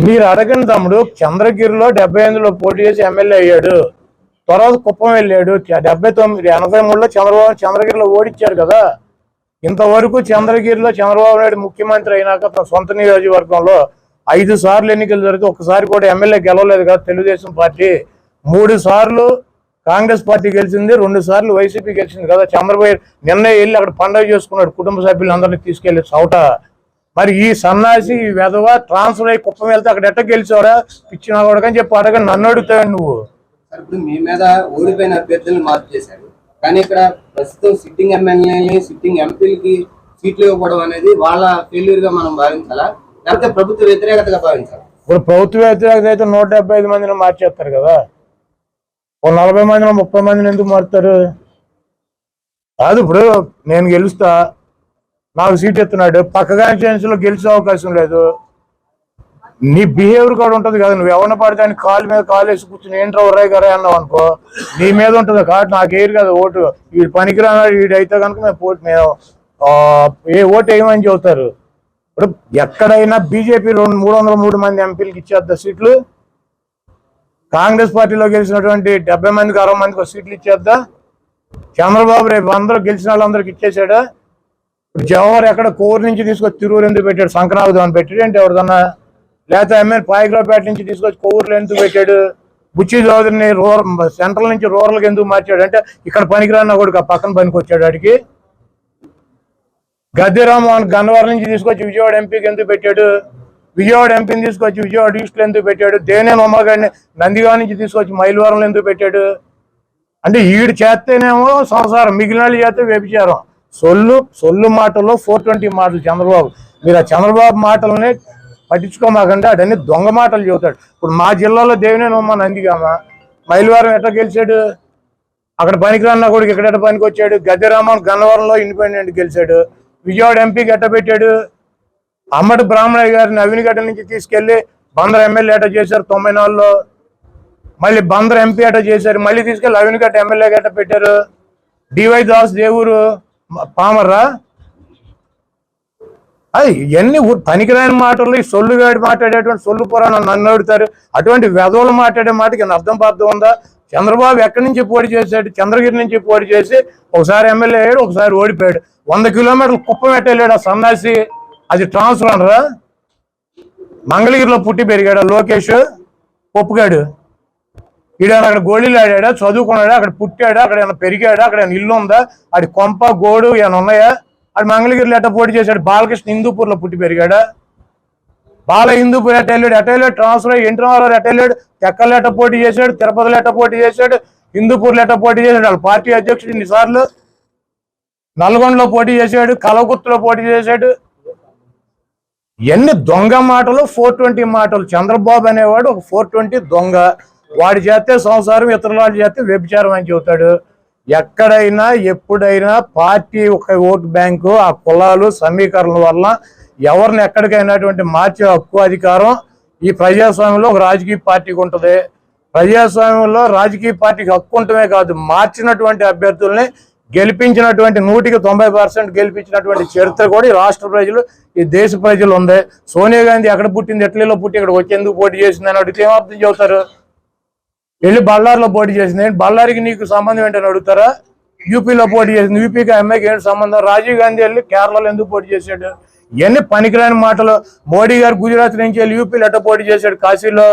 మీరు అడగండి తమ్ముడు. చంద్రగిరిలో 78లో పోటీ చేసి ఎమ్మెల్యే అయ్యాడు. తర్వాత కుప్పం వెళ్ళాడు. 79, 83లో చంద్రగిరిలో ఓడించారు కదా. ఇంతవరకు చంద్రగిరిలో చంద్రబాబు నాయుడు ముఖ్యమంత్రి అయినాక తన సొంత నియోజకవర్గంలో 5 సార్లు ఎన్నికలు జరిగితే ఒక్కసారి కూడా ఎమ్మెల్యే గెలవలేదు కదా తెలుగుదేశం పార్టీ. 3 సార్లు కాంగ్రెస్ పార్టీ గెలిచింది, 2 సార్లు వైసీపీ గెలిచింది కదా. చంద్రబాబు నిన్న వెళ్ళి అక్కడ పండుగ చేసుకున్నాడు కుటుంబ సభ్యులందరినీ తీసుకెళ్లి చౌట. మరి ఈ సన్నాసి ఈ వెధవ ట్రాన్స్ఫర్ అయ్యి కుప్పం వెళ్తే అక్కడ ఎట్ట గెలిచావరా పిచ్చినా కూడా అని చెప్పి అడగని నన్ను అడుగుతావు నువ్వు. ఇప్పుడు మీ మీద ఓడిపోయిన అభ్యర్థులను మార్పు చేశారు, కానీ ఇక్కడ ప్రస్తుతం సిట్టింగ్ ఎమ్మెల్యేని సిట్టింగ్ ఎంపీలకి సీట్లు ఇవ్వడం అనేది వాళ్ళ ఫెయిల్యూర్ గా మనం భావించాలా, లేకపోతే ప్రభుత్వ వ్యతిరేకతగా భావించాలా? ఇప్పుడు ప్రభుత్వ వ్యతిరేకత అయితే 175 మందిని మార్చేస్తారు కదా. ఓ 40 మందిని 30 మందిని ఎందుకు మారుతారు? కాదు, ఇప్పుడు నేను గెలుస్తా, నాకు సీట్ ఎత్తున్నాడు, పక్క కాన్స్టిట్యుయెన్సీలో గెలిచే అవకాశం లేదు. నీ బిహేవియర్ కూడా ఉంటుంది కదా. నువ్వు ఎవరిని పడితే ఆయన కాలు మీద కాలు వేసి కూర్చుని ఏంట్రా ఉర్రాయి గారా అన్నావు అనుకో, నీ మీద ఉంటుంది కాబట్టి నాకు వేయరు కదా ఓటు. వీడు పనికిరాడు వీడైతే కనుక మేము ఓటు వేయమని చెబుతారు. ఇప్పుడు ఎక్కడైనా బీజేపీ 303 మంది ఎంపీలకు ఇచ్చేద్దా సీట్లు? కాంగ్రెస్ పార్టీలో గెలిచినటువంటి 70 మందికి 60 మందికి సీట్లు ఇచ్చేద్దా? చంద్రబాబు రేపు అందరూ గెలిచిన వాళ్ళందరికి ఇచ్చేసాడా? జవహర్ ఎక్కడ కోరు నుంచి తీసుకొచ్చి తిరువురు ఎందుకు పెట్టాడు? సంక్రాంతి అని పెట్టాడు ఏంటి ఎవరిదన్నా? లేకపోతే ఎమ్మెల్యే పాయగ్రాపేట నుంచి తీసుకొచ్చి కొవ్వూరులో ఎందుకు పెట్టాడు? బుచ్చి చౌదరిని సెంట్రల్ నుంచి రూరల్కి ఎందుకు మార్చాడు? అంటే ఇక్కడ పనికిరాన్న కూడా పక్కన పనికి వచ్చాడు. వాడికి గద్దె రామ్మోహన్ గన్నవరం నుంచి తీసుకొచ్చి విజయవాడ ఎంపీకి ఎందుకు పెట్టాడు? విజయవాడ ఎంపీని తీసుకొచ్చి విజయవాడ ఈస్ట్లో ఎందుకు పెట్టాడు? దేనేని ఉమ్మగాడిని నందిగా నుంచి తీసుకొచ్చి మైలవరంలో ఎందుకు పెట్టాడు? అంటే ఈడు చేస్తేనేమో సంసారం, మిగిలిన వాళ్ళు చేస్తే వ్యభిచారం. సొల్లు మాటల్లో 420 మాటలు చంద్రబాబు. మీరు ఆ చంద్రబాబు మాటలని పట్టించుకోమాకంటే అడన్నీ దొంగ మాటలు చెబుతాడు. ఇప్పుడు మా జిల్లాలో దేవినేని ఉమ్మ నందిగామ మైలవరం ఎట్లా గెలిచాడు? అక్కడ పనికిరాన్న కూడా ఇక్కడ పనికి వచ్చాడు. గద్దె రామ్మోహన్ గన్నవరంలో ఇండిపెండెంట్ గెలిచాడు. విజయవాడ ఎంపీకి ఎట్ట పెట్టాడు? అమ్మటి బ్రాహ్మణయ్య గారిని అవినిగడ్డ నుంచి తీసుకెళ్లి బందర్ ఎమ్మెల్యే ఎట చేశారు 94లో. మళ్ళీ బందర్ ఎంపీ ఎట చేశారు, మళ్ళీ తీసుకెళ్లి అవినిగడ్డ ఎమ్మెల్యే గట్ట పెట్టారు. డివై దాస్ దేవురు పామర్రా? అది ఇవన్నీ పనికిరాని మాటలు. ఈ సొల్లుగాడి మాట్లాడేటువంటి సొల్లు పురాణం నన్ను అడుగుతారు. అటువంటి వెధవలు మాట్లాడే మాటకి అర్థం పర్థం ఉందా? చంద్రబాబు ఎక్కడి నుంచి పోటీ చేశాడు? చంద్రగిరి నుంచి పోటీ చేసి ఒకసారి ఎమ్మెల్యే అయ్యాడు, ఒకసారి ఓడిపోయాడు. 100 కిలోమీటర్లు కుప్పం పెట్టలేడు ఆ సన్నాసి. అది ట్రాన్స్ఫర్ అనరా? మంగళగిరిలో పుట్టి పెరిగాడా లోకేష్ పొప్పుగాడు? ఈడైనా అక్కడ గోళీలు ఆడాడా? చదువుకున్నాడా? అక్కడ పుట్టాడా? అక్కడ ఏమైనా పెరిగాడా? అక్కడ ఏమైనా ఇల్లు ఉందా? అది కొంప గోడు ఏమైనా ఉన్నాయా? అది మంగళగిరిలో ఎట్ట పోటీ చేశాడు? బాలకృష్ణ హిందూపూర్లో పుట్టి పెరిగాడా? బాల హిందూపూర్ ఎట్టెళ్ళాడు ట్రాన్స్ఫర్ అయ్యి ఇంటర్వాల్ ఎట్టెళ్ళాడు. తెక్కలు ఎట్ట పోటీ చేశాడు, తిరుపతిలో ఎట్ట పోటీ చేశాడు, హిందూపూర్లో ఎట్ట పోటీ చేశాడు. వాళ్ళ పార్టీ అధ్యక్షుడు ఇన్నిసార్లు. నల్గొండలో పోటీ చేశాడు, కలవకుర్తిలో పోటీ చేశాడు. ఎన్ని దొంగ మాటలు, 420 మాటలు. చంద్రబాబు అనేవాడు ఒక 420 దొంగ. వాడి చేస్తే సంసారం, ఇతరుల వాళ్ళు చేస్తే వ్యభిచారం అని చెబుతాడు. ఎక్కడైనా ఎప్పుడైనా పార్టీ ఒక ఓటు బ్యాంకు, ఆ కులాలు సమీకరణ వల్ల ఎవరిని ఎక్కడికైనాటువంటి మార్చే హక్కు అధికారం ఈ ప్రజాస్వామ్యంలో ఒక రాజకీయ పార్టీకి ఉంటుంది. ప్రజాస్వామ్యంలో రాజకీయ పార్టీకి హక్కు ఉండటమే కాదు, మార్చినటువంటి అభ్యర్థుల్ని గెలిపించినటువంటి 100% గెలిపించినటువంటి చరిత్ర కూడా ఈ రాష్ట్ర ప్రజలు, ఈ దేశ ప్రజలు ఉంది. సోనియా గాంధీ ఎక్కడ పుట్టింది, ఎట్లీలో పుట్టి ఇక్కడ వచ్చేందుకు పోటీ చేసిందని అడిగితే ఏమర్థం చెబుతారు? వెళ్ళి బళ్ళారిలో పోటీ చేసింది, బళ్ళారికి నీకు సంబంధం ఏంటని అడుగుతారా? యూపీలో పోటీ చేసింది, యూపీకి అమ్మాయికి ఏంటి సంబంధం? రాజీవ్ గాంధీ వెళ్ళి కేరళలో ఎందుకు పోటీ చేశాడు? ఇవన్నీ పనికిరాని మాటలు. మోడీ గారు గుజరాత్ నుంచి వెళ్ళి యూపీలో ఎట్ట పోటీ చేశాడు కాశీలో?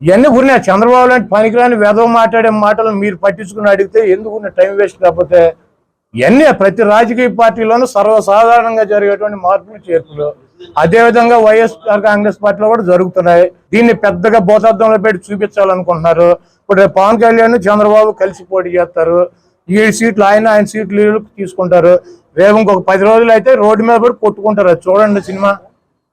ఇవన్నీ ఉన్నాయి. చంద్రబాబు లాంటి పనికిరాని వెధవ మాట్లాడే మాటలు మీరు పట్టించుకుని అడిగితే ఎందుకు టైం వేస్ట్? కాకపోతే ఇవన్నీ ప్రతి రాజకీయ పార్టీలోనూ సర్వసాధారణంగా జరిగేటువంటి మార్పులు చేర్పులు. అదేవిధంగా వైఎస్ఆర్ కాంగ్రెస్ పార్టీలో కూడా జరుగుతున్నాయి. దీన్ని పెద్దగా భూతార్థంలో పెట్టి చూపించాలనుకుంటున్నారు. ఇప్పుడు పవన్ కళ్యాణ్ చంద్రబాబు కలిసి పోటీ చేస్తారు. 7 సీట్లు ఆయన సీట్లు తీసుకుంటారు. రేపు ఇంకొక 10 రోజులు అయితే రోడ్డు మీద కూడా కొట్టుకుంటారు. అది చూడండి సినిమా.